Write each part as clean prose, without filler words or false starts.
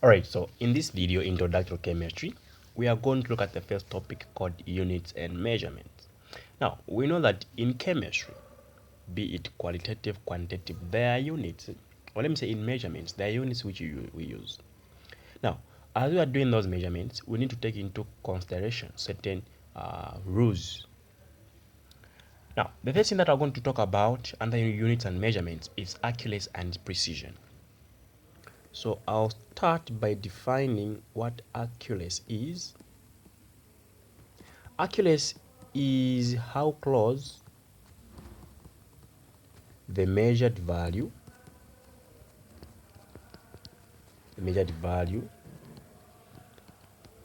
Alright, so in this video, Introductory Chemistry, we are going to look at the first topic called units and measurements. Now, we know that in chemistry, be it qualitative, quantitative, there are units, or let me say in measurements, there are units which we use. Now, as we are doing those measurements, we need to take into consideration certain rules. Now, the first thing that we're going to talk about under units and measurements is accuracy and precision. So I'll start by defining what accuracy is. Accuracy is how close the measured value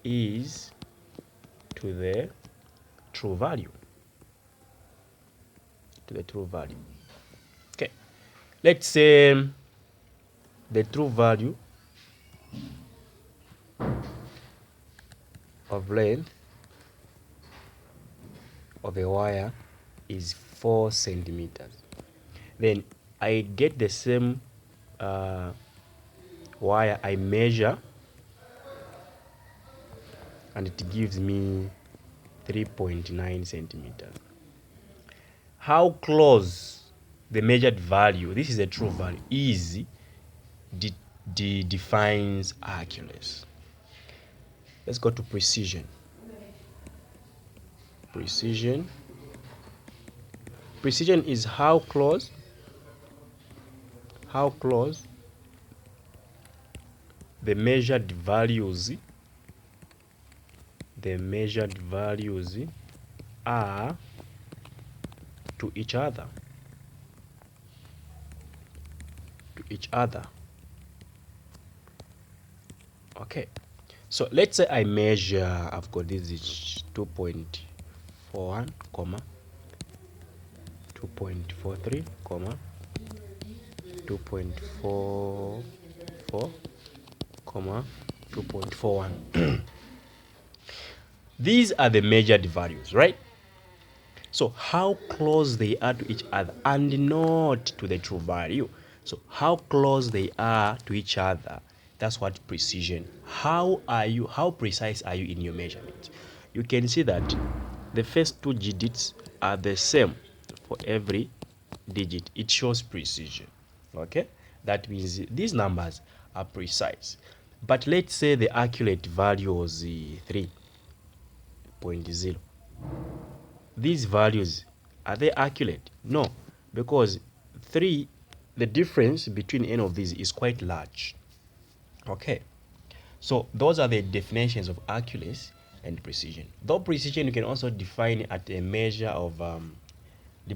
is to the true value. Okay, let's say the true value of length of a wire is 4 centimeters. Then I get the same wire, I measure, and it gives me 3.9 centimeters. How close the measured value, this is a true value, is defines accuracy. Let's go to precision. Precision is how close the measured values are to each other. Okay, so let's say I measure, I've got this is 2.41, 2.43, 2.44, 2.41. These are the measured values, right? So how close they are to each other and not to the true value. So how close they are to each other, that's what precision. How precise are you in your measurement? You can see that the first 2 digits are the same for every digit. It shows precision. Okay, that means these numbers are precise. But let's say the accurate value was 3.0. These values, are they accurate? No, because 3, the difference between any of these is quite large. Okay, so those are the definitions of accuracy and precision. Though precision, you can also define at a measure of the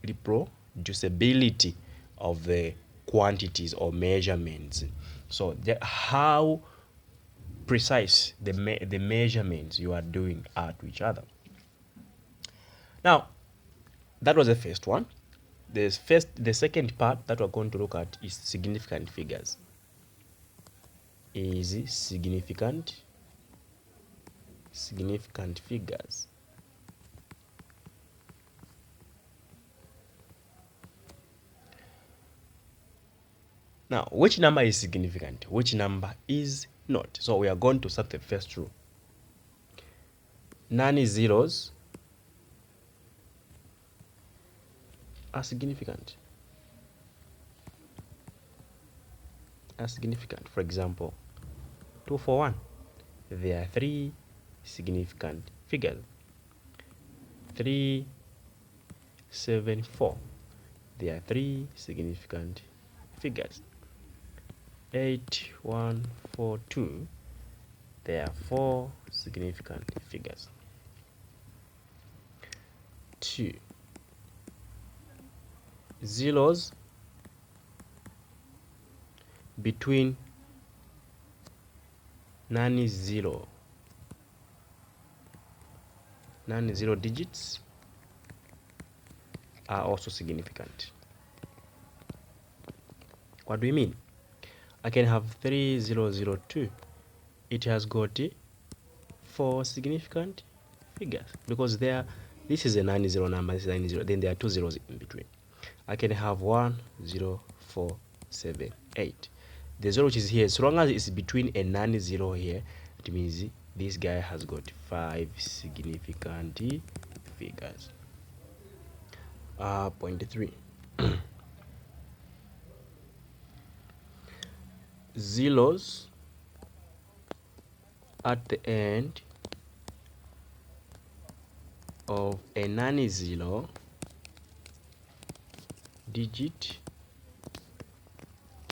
reproducibility of the quantities or measurements. So how precise the measurements you are doing are to each other. Now, that was the first one. The second part that we're going to look at is significant figures. Significant figures. Now, which number is significant? Which number is not? So we are going to start the first rule. None zeros are significant. For example, 241. There are 3 significant figures. 374. There are 3 significant figures. 8142. There are 4 significant figures. 2 zeros between non-zero digits are also significant. What do we mean? I can have 3002. It has got 4 significant figures because this is a non-zero number, this is 90, then there are 2 zeros in between. I can have 10478. the 0 which is here, so long as it's between a non-zero here, it means this guy has got 5 significant figures. Point 3. Zeros at the end of a non-zero digit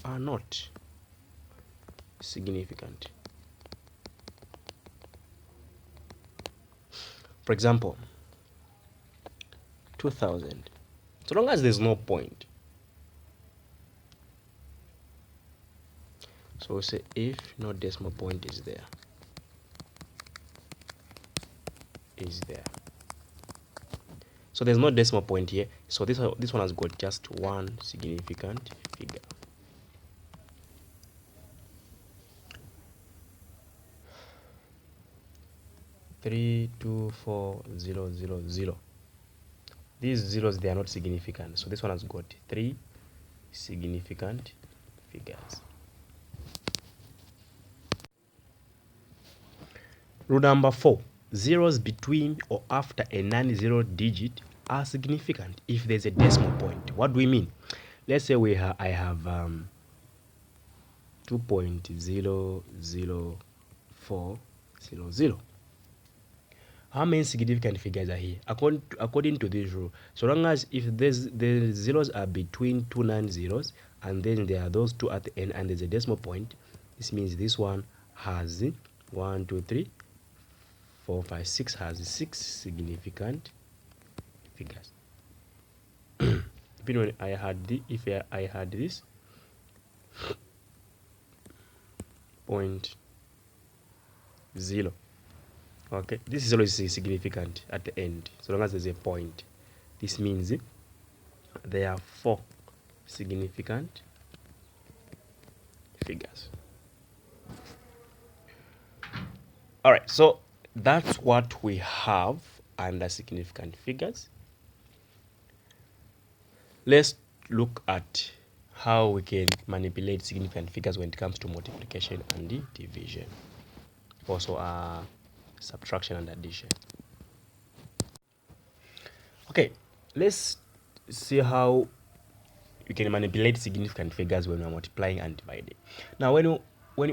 are not significant. For example, 2000. So long as there's no point. So we'll say if no decimal point is there. So there's no decimal point here. So this one has got just one significant figure. Three, 2, 4, 0, 0, 0. These zeros, they are not significant. So this one has got 3 significant figures. Rule number 4. Zeros between or after a non-zero digit are significant if there's a decimal point. What do we mean? Let's say I have 2.00400. How many significant figures are here? According to this rule, so long as if the zeros are between two non-zeros and then there are those two at the end and there's a decimal point, this means this one has 1, 2, 3, 4, 5, 6 has 6 significant figures. Even when I had if I had this point 0, okay, this 0 is significant at the end so long as there's a point. This means there are 4 significant figures. All right, so that's what we have under significant figures. Let's look at how we can manipulate significant figures when it comes to multiplication and division. Also subtraction and addition. Okay, let's see how you can manipulate significant figures when you are multiplying and dividing. Now when you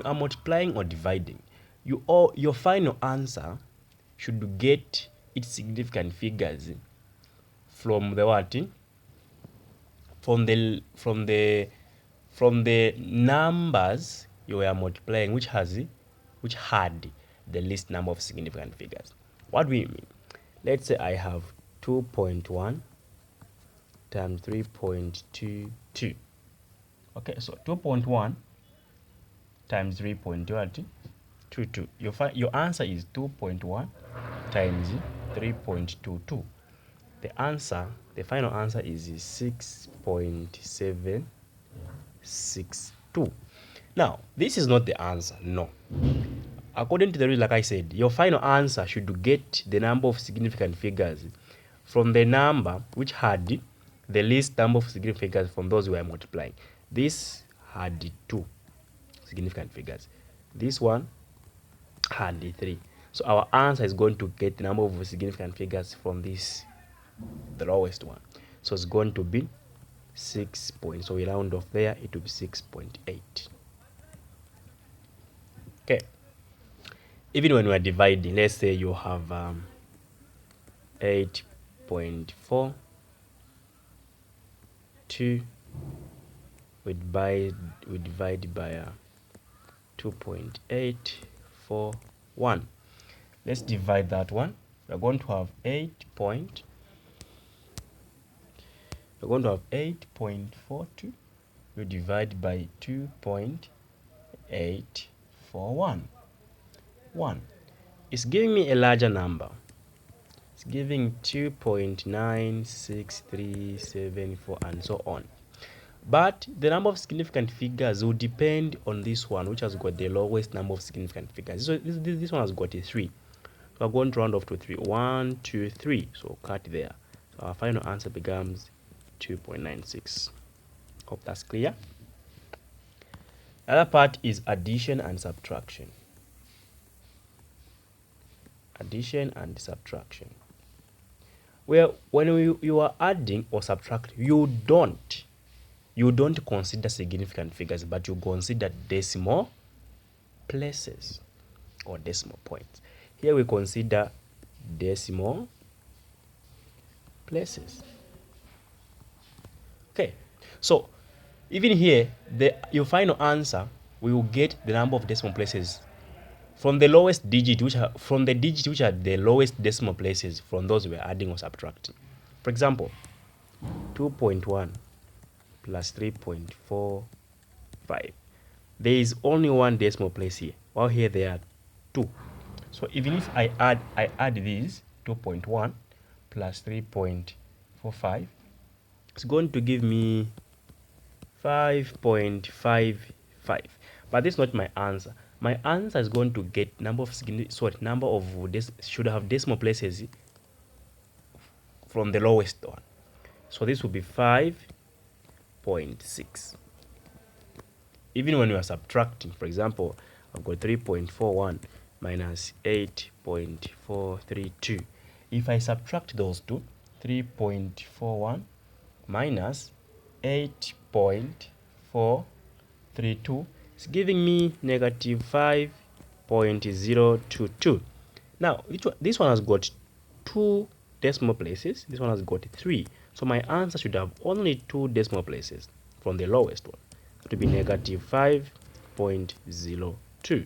are multiplying or dividing, your final answer should get its significant figures from the what? From the numbers you were multiplying, which had the least number of significant figures. What do we mean? Let's say I have 2.1 times 3.22. Okay, so 2.1 times 3.22. Your answer is 2.1 times 3.22. The final answer is 6.762. Now, this is not the answer, no. According to the rule, like I said, your final answer should get the number of significant figures from the number which had the least number of significant figures from those we are multiplying. This had 2 significant figures. This one had 3. So our answer is going to get the number of significant figures from this, the lowest one. So it's going to be 6 point. So we round off there, it will be 6.8. Okay. Even when we are dividing, let's say you have 8.42. We divide by 2.841. Let's divide that one. We're going to have 8.42. We divide by 2.841. 1. It's giving me a larger number. It's giving 2.96374 and so on. But the number of significant figures will depend on this one, which has got the lowest number of significant figures. So this one has got a 3. So we're going to round off to 3. 1, 2, 3. So cut there. So our final answer becomes 2.96. Hope that's clear. The other part is addition and subtraction. Addition and subtraction. Where when you are adding or subtracting, you don't consider significant figures, but you consider decimal places or decimal points. Here we consider decimal places. Okay, so even here, your final answer, we will get the number of decimal places from the lowest digit, from the digit which are the lowest decimal places from those we are adding or subtracting. For example, 2.1 plus 3.45. There is only one decimal place here, while here there are two. So even if I add these 2.1 plus 3.45, it's going to give me 5.55. But this is not my answer. My answer is going to get number of this should have decimal places from the lowest one. So this will be 5.6. Even when we are subtracting, for example, I've got 3.41 minus 8.432. If I subtract those two, 3.41 minus 8.432, it's giving me negative 5.022. Now, this one has got 2 decimal places. This one has got 3. So my answer should have only 2 decimal places from the lowest one. It will be negative 5.02.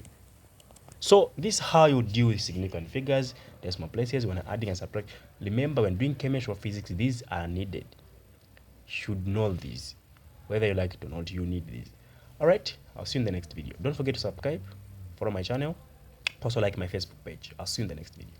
So this is how you deal with significant figures, decimal places, when adding and subtracting. Remember, when doing chemistry or physics, these are needed. You should know these. Whether you like it or not, you need these. Alright, I'll see you in the next video. Don't forget to subscribe, follow my channel, also like my Facebook page. I'll see you in the next video.